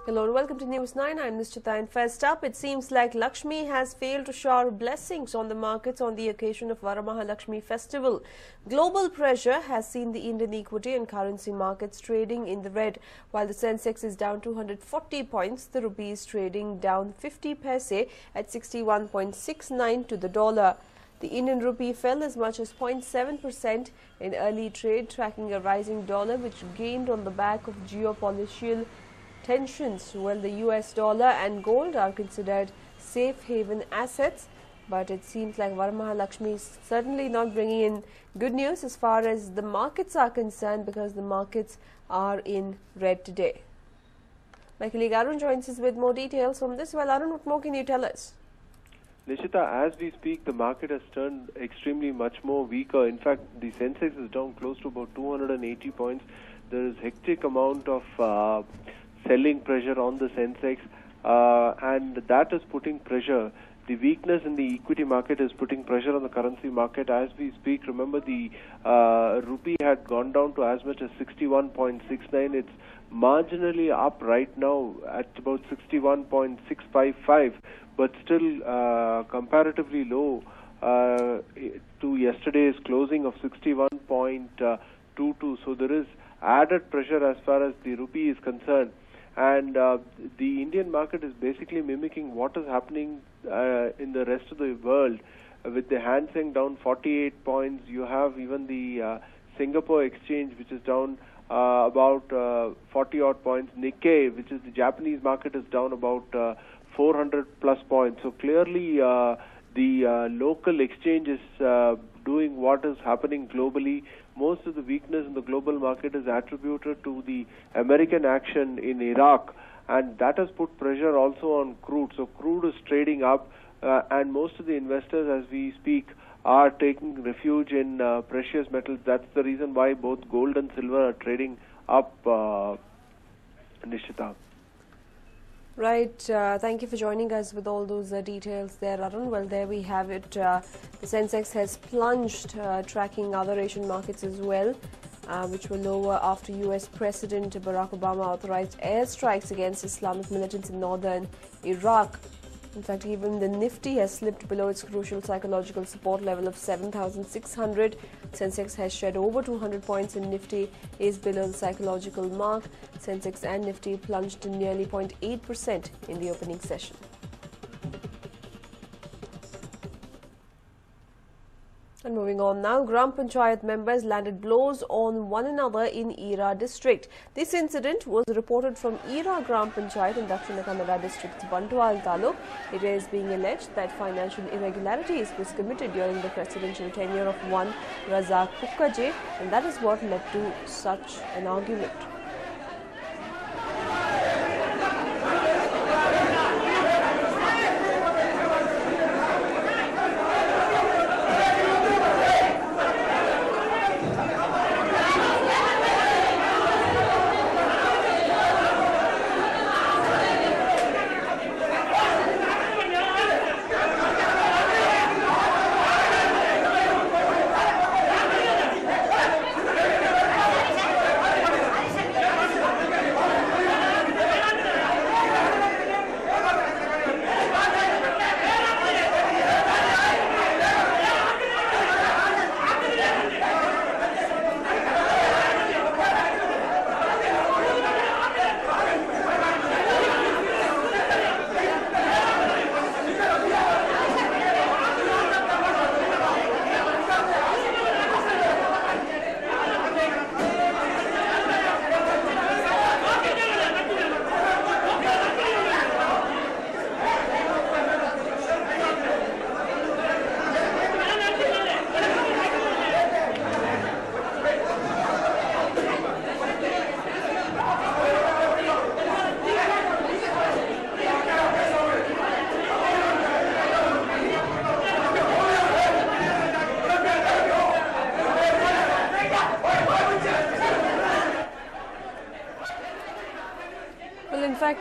Hello and welcome to News 9. I'm Nishchita, and first up, it seems like Lakshmi has failed to shower blessings on the markets on the occasion of Varamahalakshmi festival. Global pressure has seen the Indian equity and currency markets trading in the red. While the Sensex is down 240 points, the rupee is trading down 50 paise at 61.69 to the dollar. The Indian rupee fell as much as 0.7% in early trade, tracking a rising dollar which gained on the back of geopolitical tensions. Well, the US dollar and gold are considered safe haven assets, but it seems like Varamahalakshmi is certainly not bringing in good news as far as the markets are concerned, because the markets are in red today. My colleague Arun joins us with more details on this. Well, Arun, what more can you tell us? Nishita, as we speak, the market has turned extremely much more weaker. In fact, the Sensex is down close to about 280 points. There is hectic amount of selling pressure on the Sensex, and that is putting pressure. The weakness in the equity market is putting pressure on the currency market as we speak. Remember, the rupee had gone down to as much as 61.69. It's marginally up right now at about 61.655, but still comparatively low to yesterday's closing of 61.22. So there is added pressure as far as the rupee is concerned. And the Indian market is basically mimicking what is happening in the rest of the world. With the Hang Seng down 48 points, you have even the Singapore exchange, which is down about 40-odd points. Nikkei, which is the Japanese market, is down about 400 plus points. So clearly the local exchange is doing what is happening globally. Most of the weakness in the global market is attributed to the American action in Iraq, and that has put pressure also on crude. So crude is trading up, and most of the investors, as we speak, are taking refuge in precious metals. That's the reason why both gold and silver are trading up, Nishita. Right. Thank you for joining us with all those details there, Arun. Well, there we have it. The Sensex has plunged, tracking other Asian markets as well, which were lower after US President Barack Obama authorized airstrikes against Islamic militants in northern Iraq. In fact, even the Nifty has slipped below its crucial psychological support level of 7,600. Sensex has shed over 200 points and Nifty is below the psychological mark. Sensex and Nifty plunged to nearly 0.8% in the opening session. And moving on now, Gram Panchayat members landed blows on one another in Eera district. This incident was reported from Eera Gram Panchayat in Dakshina Kannada district's Bantwal Taluk. It is being alleged that financial irregularities was committed during the presidential tenure of one Razak Kukkaje, and that is what led to such an argument.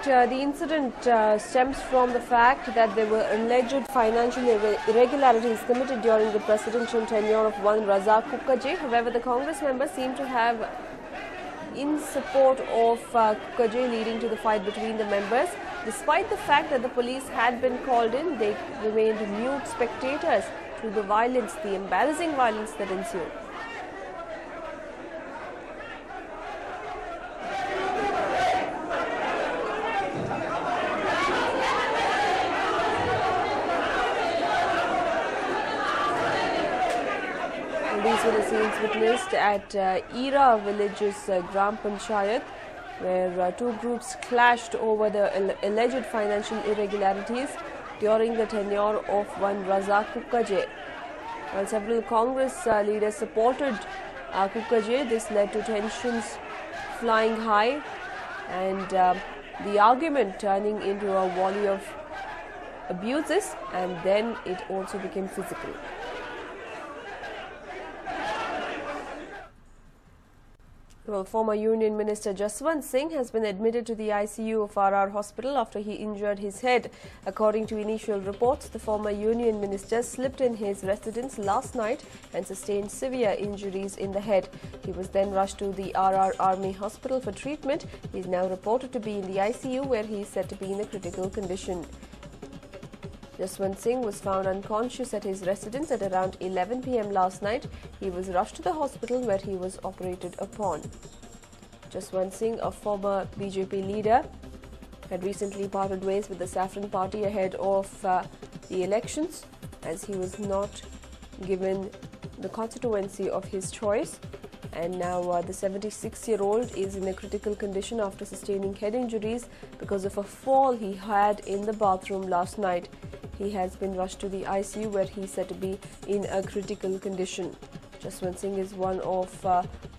The incident stems from the fact that there were alleged financial irregularities committed during the presidential tenure of one Razak Kukkaje. However, the Congress members seem to have in support of Kukaje, leading to the fight between the members. Despite the fact that the police had been called in, they remained mute spectators to the violence, the embarrassing violence that ensued. These were the scenes witnessed at Era Village's Gram Panchayat, where two groups clashed over the alleged financial irregularities during the tenure of one Raza Kukaje. While several Congress leaders supported Kukaje, this led to tensions flying high and the argument turning into a volley of abuses, and then it also became physical. Well, former Union Minister Jaswant Singh has been admitted to the ICU of RR Hospital after he injured his head. According to initial reports, the former Union Minister slipped in his residence last night and sustained severe injuries in the head. He was then rushed to the RR Army Hospital for treatment. He is now reported to be in the ICU, where he is said to be in a critical condition. Jaswant Singh was found unconscious at his residence at around 11 p.m. last night. He was rushed to the hospital, where he was operated upon. Jaswant Singh, a former BJP leader, had recently parted ways with the Saffron Party ahead of the elections, as he was not given the constituency of his choice. And now the 76-year-old is in a critical condition after sustaining head injuries because of a fall he had in the bathroom last night. He has been rushed to the ICU, where he is said to be in a critical condition. Jaswant Singh is one of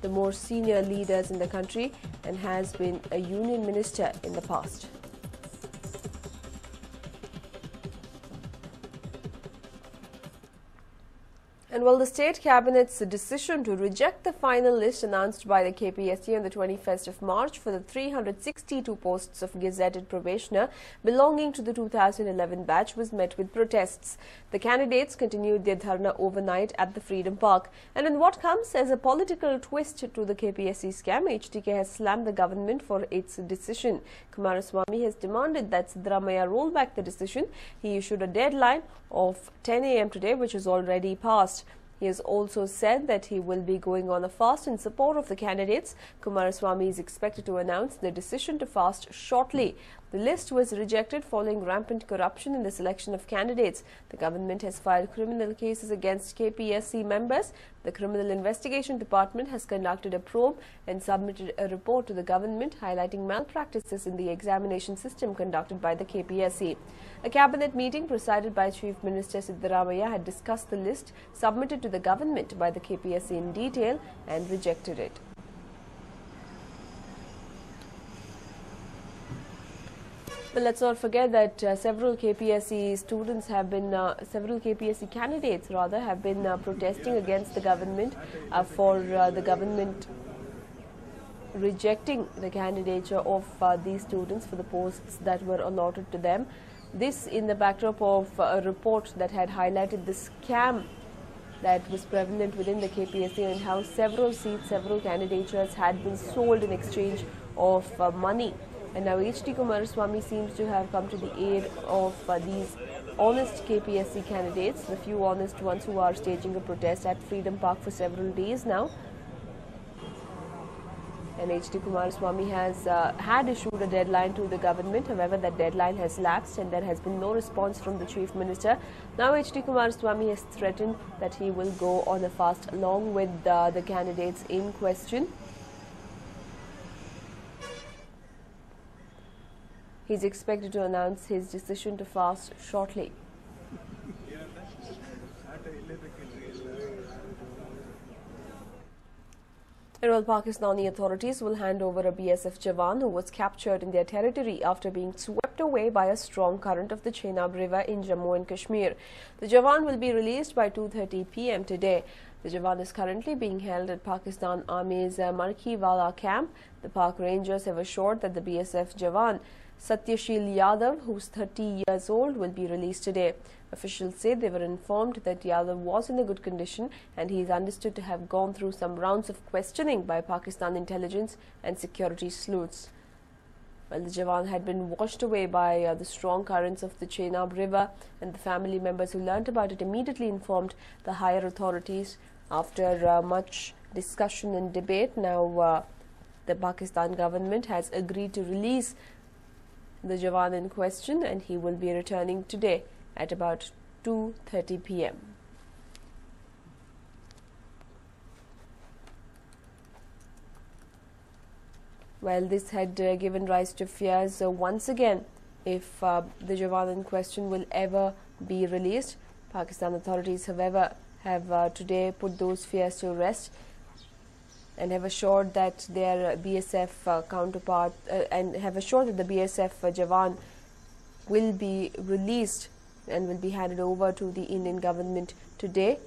the more senior leaders in the country and has been a union minister in the past. And while the State Cabinet's decision to reject the final list announced by the KPSC on the 21st of March for the 362 posts of gazetted probationer belonging to the 2011 batch was met with protests, the candidates continued their dharna overnight at the Freedom Park. And in what comes as a political twist to the KPSC scam, HDK has slammed the government for its decision. Kumaraswamy has demanded that Siddaramaiah roll back the decision. He issued a deadline of 10 a.m. today, which is already passed. He has also said that he will be going on a fast in support of the candidates. Kumaraswamy is expected to announce the decision to fast shortly. The list was rejected following rampant corruption in the selection of candidates. The government has filed criminal cases against KPSC members. The Criminal Investigation Department has conducted a probe and submitted a report to the government highlighting malpractices in the examination system conducted by the KPSC. A cabinet meeting presided by Chief Minister Siddaramaiah had discussed the list submitted to the government by the KPSC in detail and rejected it. But let's not forget that several KPSC students have been, several KPSC candidates rather, have been protesting against the government for the government rejecting the candidature of these students for the posts that were allotted to them. This in the backdrop of a report that had highlighted the scam that was prevalent within the KPSC and how several seats, several candidatures had been sold in exchange of money. And now H.D. Kumaraswamy seems to have come to the aid of these honest KPSC candidates, the few honest ones who are staging a protest at Freedom Park for several days now. And H.D. Kumaraswamy has had issued a deadline to the government. However, that deadline has lapsed and there has been no response from the Chief Minister. Now H.D. Kumaraswamy has threatened that he will go on a fast along with the candidates in question. He is expected to announce his decision to fast shortly. Well, Pakistani authorities will hand over a BSF Jawan who was captured in their territory after being swept away by a strong current of the Chenab River in Jammu and Kashmir. The Jawan will be released by 2:30 p.m. today. The Jawan is currently being held at Pakistan Army's Markiwala camp. The park rangers have assured that the BSF Jawan Satyashil Yadav, who's 30 years old, will be released today. Officials say they were informed that Yadav was in a good condition and he is understood to have gone through some rounds of questioning by Pakistan intelligence and security sleuths. Well, the Jawan had been washed away by the strong currents of the Chenab River, and the family members who learnt about it immediately informed the higher authorities. After much discussion and debate, now the Pakistan government has agreed to release the Jawan in question, and he will be returning today at about 2:30 p.m. Well, this had given rise to fears once again if the Jawan in question will ever be released. Pakistan authorities, however, have today put those fears to rest and have assured that their BSF counterpart and have assured that the BSF Jawan will be released and will be handed over to the Indian government today.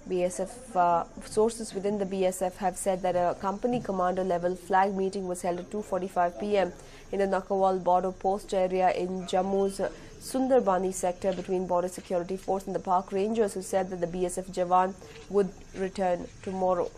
BSF sources within the BSF have said that a company commander level flag meeting was held at 2:45 p.m. in the Nakawal border post area in Jammu's Sundarbani sector between Border Security Force and the Park Rangers, who said that the BSF Jawan would return tomorrow.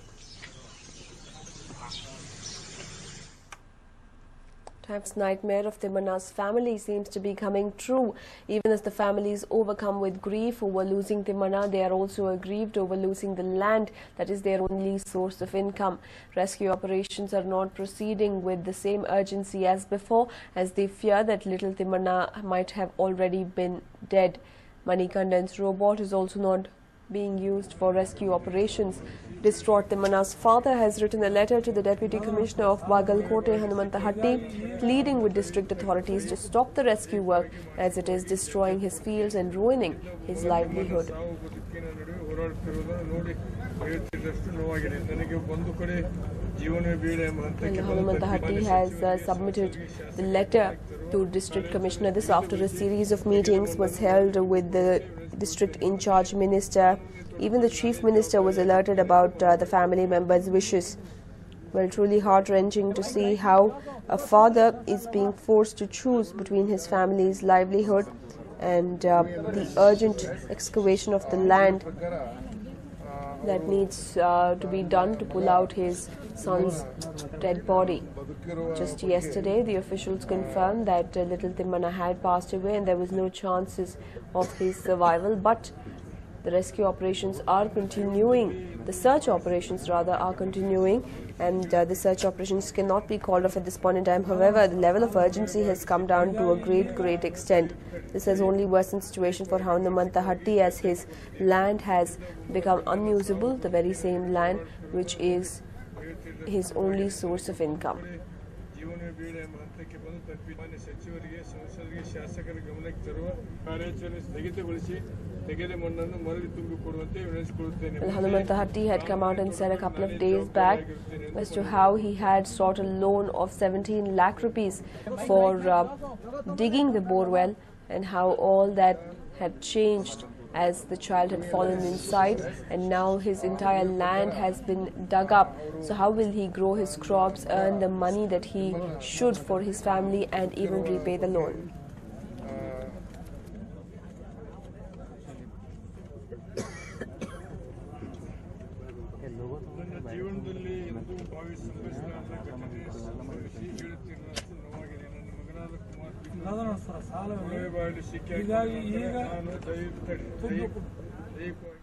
Time's nightmare of Timana's family seems to be coming true. Even as the family is overcome with grief over losing Timana, they are also aggrieved over losing the land that is their only source of income. Rescue operations are not proceeding with the same urgency as before, as they fear that little Timana might have already been dead. Manikandan's robot is also not being used for rescue operations. Distraught Timana's father has written a letter to the Deputy Commissioner of Bagalkote, Hanumantahatti, pleading with district authorities to stop the rescue work as it is destroying his fields and ruining his livelihood. Hanumantahatti has submitted the letter to District Commissioner. This after a series of meetings was held with the district in charge minister. Even the chief minister was alerted about the family members' wishes. Well, truly heart-wrenching to see how a father is being forced to choose between his family's livelihood and the urgent excavation of the land that needs to be done to pull out his son's dead body. Just yesterday, the officials confirmed that little Timana had passed away and there was no chances of his survival, but the rescue operations are continuing. The search operations, rather, are continuing, and the search operations cannot be called off at this point in time. However, the level of urgency has come down to a great extent. This has only worsened the situation for Hanumantahatti, as his land has become unusable, the very same land which is his only source of income. Hanumantahatti had come out and said a couple of days back as to how he had sought a loan of 17 lakh rupees for digging the borewell, and how all that had changed as the child had fallen inside, and now his entire land has been dug up. So how will he grow his crops, earn the money that he should for his family, and even repay the loan? ಈಗ